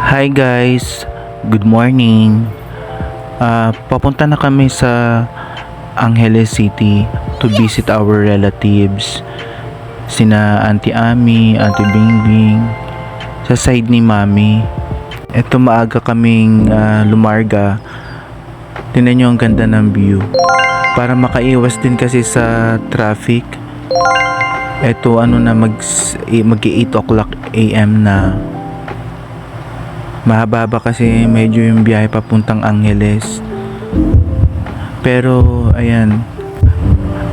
Hi guys, good morning. Papunta na kami sa Angeles City to visit our relatives. Sina Auntie Ami, Auntie Bingbing, sa side ni Mami. Eto maaga kaming lumarga. Tingnan nyo ang ganda ng view. Para makaiwas din kasi sa traffic. Eto mag 8 o'clock AM na. Mahaba kasi medyo yung biyahe papuntang Angeles. Pero ayan,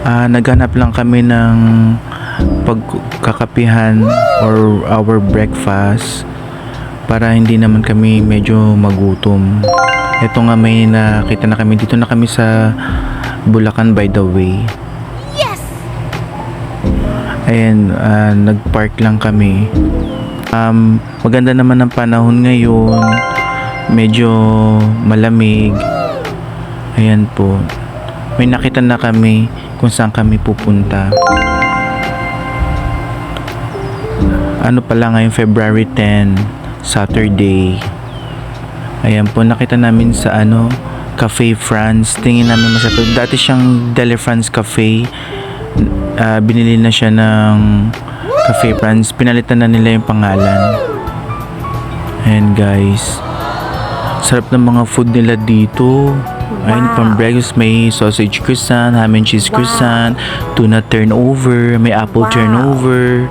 naghanap lang kami ng pagkakapihan or our breakfast para hindi naman kami medyo magutom. Ito nga, may nakita na kami, dito na kami sa Bulacan by the way. Yes! Ayan, nagpark lang kami. Maganda naman ang panahon ngayon. Medyo malamig. Ayan po. May nakita na kami kung saan kami pupunta. Ano pala ngayon, February 10, Saturday. Ayan po, nakita namin sa Cafe France. Tingin namin masarap. Dati siyang Dele France Cafe. Binili na siya ng Cafe France. Pinalitan na nila yung pangalan. Ayan guys. Sarap ng mga food nila dito. Ayun, pang breakfast may sausage croissant, ham and cheese croissant, tuna turnover, may apple turnover,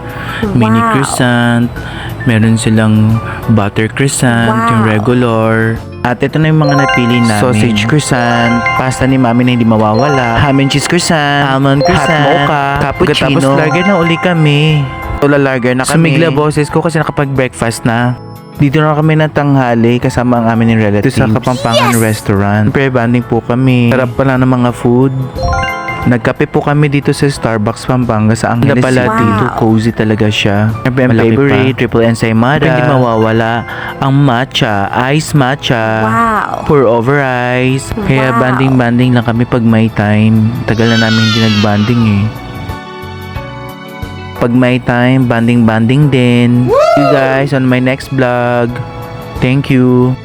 mini croissant, meron silang butter croissant, yung regular. At ito na yung mga napili namin. Sausage croissant, pasta ni Mami na hindi mawawala, ham and cheese croissant, almond croissant, hot mocha, cappuccino. Tapos larger na uli kami. Lalarga na kami. Sumigla boses ko kasi nakapag-breakfast na. Dito na kami ng tanghali kasama ang amin ng relatives. Dito sa Kapampangan Restaurant. Pre-banding po kami. Sarap pala ng mga food. Nagkape po kami dito sa Starbucks Pampanga sa Angeles City. Dito cozy talaga siya. Siyempre ang favorite, triple ensaymada. Hindi mawawala ang matcha, ice matcha. Wow. Pour over ice. Kaya banding-banding lang kami pag may time. Tagal na namin hindi nag-banding eh. Pag may time, banding-banding din. See you guys on my next vlog. Thank you.